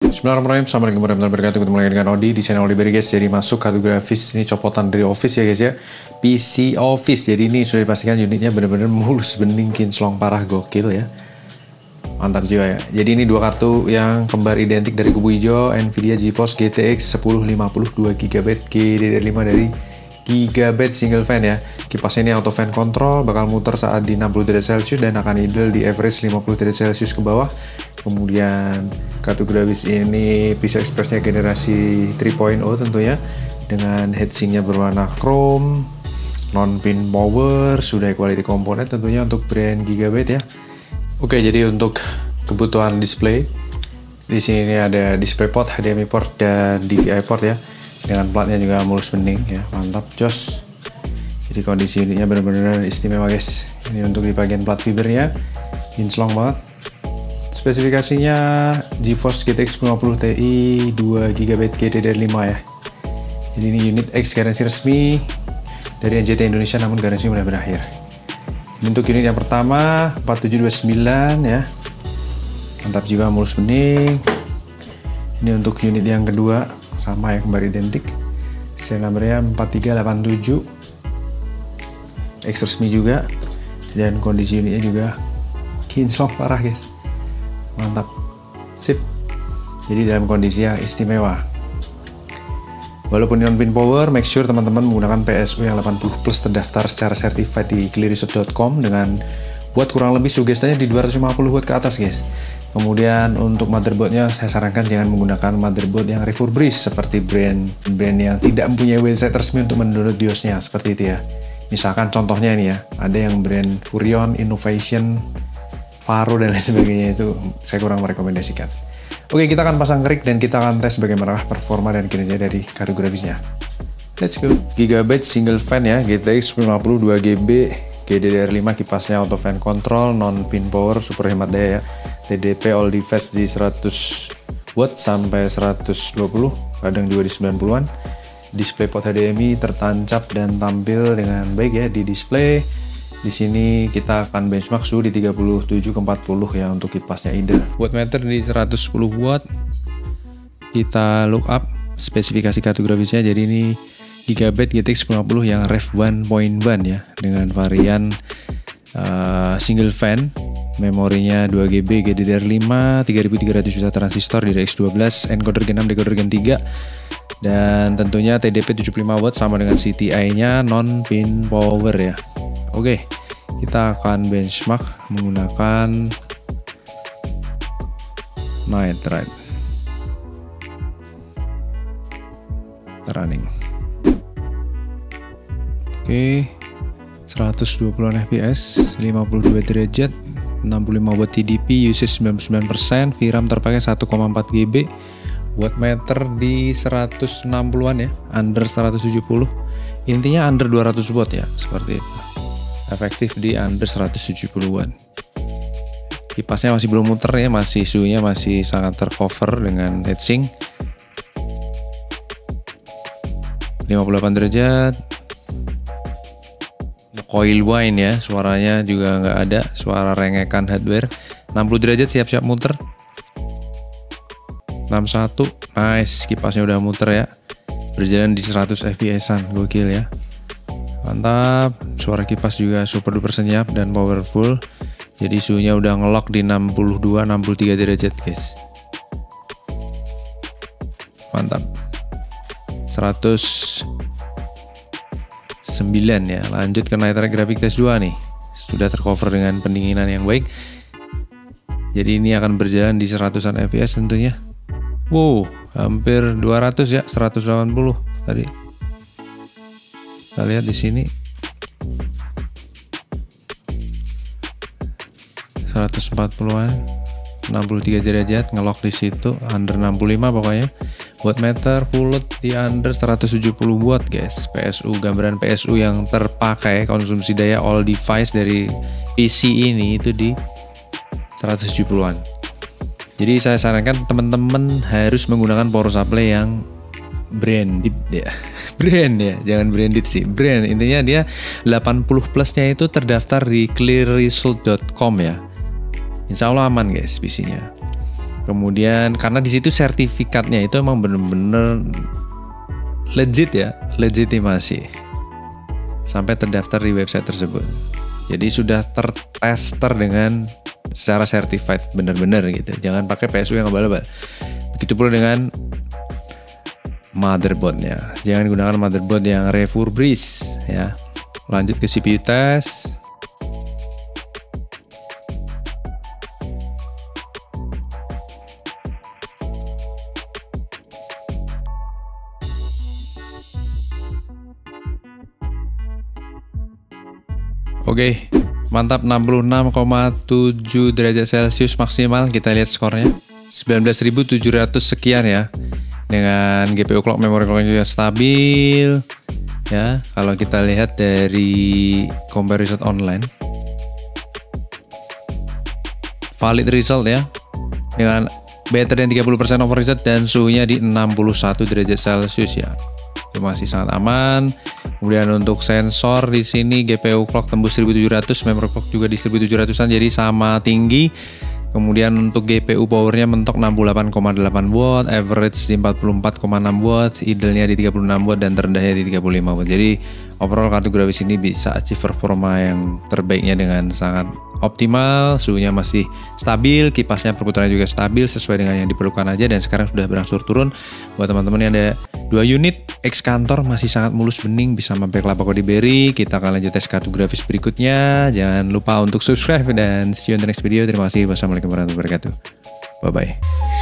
Bismillahirrahmanirrahim. Assalamualaikum warahmatullahi wabarakatuh. Ketemu lagi dengan Odi di channel Odi Berry guys. Jadi masuk kartu grafis ini copotan dari Office ya guys ya. PC Office. Jadi ini sudah dipastikan unitnya benar-benar mulus, bening, kinclong, parah, gokil ya. Mantap jiwa ya. Jadi ini dua kartu yang kembar identik dari kubu hijau, Nvidia GeForce GTX 1050 2GB GDDR5 dari Gigabyte single fan ya. Kipasnya ini auto fan control, bakal muter saat di 60 derajat Celcius dan akan idle di average 50 derajat Celcius ke bawah. Kemudian kartu grafis ini PCI Express-nya generasi 3.0 tentunya, dengan heatsinknya berwarna chrome, non-pin power, sudah quality komponen tentunya untuk brand Gigabyte ya. Oke, jadi untuk kebutuhan display di sini ada DisplayPort, HDMI port dan DVI port ya. Dengan platnya juga mulus bening ya, mantap jos. Jadi kondisi unitnya benar-benar istimewa guys. Ini untuk di bagian plat fibernya kinclong banget. Spesifikasinya GeForce GTX 1050 Ti 2GB GDDR5 ya. Jadi ini unit X garansi resmi dari NJT Indonesia, namun garansi sudah berakhir. Ini untuk unit yang pertama 4729 ya, mantap juga, mulus bening. Ini untuk unit yang kedua sama ya, kembali identik, serial numbernya 4387 X resmi juga, dan kondisi unitnya juga kinclong parah guys, mantap, sip. Jadi dalam kondisi yang istimewa. Walaupun non-pin power, make sure teman-teman menggunakan PSU yang 80 plus terdaftar secara certified di clearresult.com dengan watt kurang lebih sugestinya di 250 watt ke atas guys. Kemudian untuk motherboardnya saya sarankan jangan menggunakan motherboard yang refurbished seperti brand yang tidak mempunyai website resmi untuk mendownload BIOS-nya, seperti itu ya. Misalkan contohnya ini ya, ada yang brand Furion, Innovation, Faro dan lain sebagainya, itu saya kurang merekomendasikan. Oke, kita akan pasang kerik dan kita akan tes bagaimana performa dan kinerja dari kartu grafisnya. Let's go. Gigabyte single fan ya, GTX 1050 2GB GDDR5, kipasnya auto fan control, non pin power, super hemat daya ya. TDP all device di 100 watt sampai 120, kadang juga di 90-an. DisplayPort HDMI tertancap dan tampil dengan baik ya di display. Di sini kita akan benchmark suhu di 37 ke 40 ya untuk kipasnya idle. Wattmeter di 110 watt. Kita look up spesifikasi kartu grafisnya. Jadi ini Gigabyte GTX 1050 yang Rev 1.1 ya, dengan varian single fan. Memorinya 2GB GDDR5, 3300 juta transistor, DirectX 12, encoder Gen 6, decoder Gen 3, dan tentunya TDP 75 watt sama dengan CTI-nya non-pin power ya. Oke, kita akan benchmark menggunakan Night Ride running. Oke, 120 fps, 52 derajat, 65 watt TDP, usage 99%, VRAM terpakai 1,4 GB, wattmeter di 160-an ya, under 170, intinya under 200 watt ya, seperti itu. Efektif di under 170-an. Kipasnya masih belum muter ya, masih suhunya masih sangat tercover dengan heatsink. 58 derajat. Coil wine ya, suaranya juga nggak ada, suara rengekan hardware. 60 derajat, siap-siap muter. 61, nice, kipasnya udah muter ya, berjalan di 100 fps-an, gokil ya, mantap. Suara kipas juga super duper senyap dan powerful. Jadi suhunya udah ngelock di 62-63 derajat guys, mantap. 109 ya. Lanjut ke Night Ride Graphic Test 2 nih, sudah tercover dengan pendinginan yang baik. Jadi ini akan berjalan di 100-an fps tentunya. Wow, hampir 200 ya, 180 tadi. Kita lihat di sini 140-an, 63 derajat, ngelock di situ, under 65 pokoknya. Wattmeter full load di under 170 watt guys. PSU, gambaran PSU yang terpakai konsumsi daya all device dari PC ini itu di 170-an. Jadi saya sarankan teman-teman harus menggunakan power supply yang branded ya. Brand ya, jangan branded sih, brand. Intinya dia 80 plusnya itu terdaftar di clearresult.com ya. Insya Allah aman guys PC-nya. Kemudian karena di situ sertifikatnya itu emang bener-bener legit ya, legitimasi sampai terdaftar di website tersebut. Jadi sudah tertester dengan secara certified bener-bener gitu. Jangan pakai PSU yang abal-abal. Begitu pula dengan motherboardnya. Jangan gunakan motherboard yang refurbished ya. Lanjut ke CPU test. Oke, mantap 66,7 derajat Celcius maksimal. Kita lihat skornya 19.700 sekian ya. Dengan GPU clock, memory clock juga stabil. Ya, kalau kita lihat dari comparison online, valid result ya. Dengan better than 30% overheat dan suhunya di 61 derajat Celcius ya. Itu masih sangat aman. Kemudian untuk sensor di sini GPU clock tembus 1700, memory clock juga di 1700-an, jadi sama tinggi. Kemudian untuk GPU powernya mentok 68,8 watt, average di 44,6 watt, idle-nya di 36 watt dan terendahnya di 35 watt. Jadi overall kartu grafis ini bisa achieve performa yang terbaiknya dengan sangat optimal. Suhunya masih stabil, kipasnya perputarannya juga stabil sesuai dengan yang diperlukan aja, dan sekarang sudah berangsur turun. Buat teman-teman yang ada 2 unit X kantor masih sangat mulus bening, bisa mampir Kelapa Kode Berry. Kita akan lanjut tes kartu grafis berikutnya. Jangan lupa untuk subscribe dan see you in the next video. Terima kasih. Wassalamualaikum warahmatullahi wabarakatuh. Bye bye.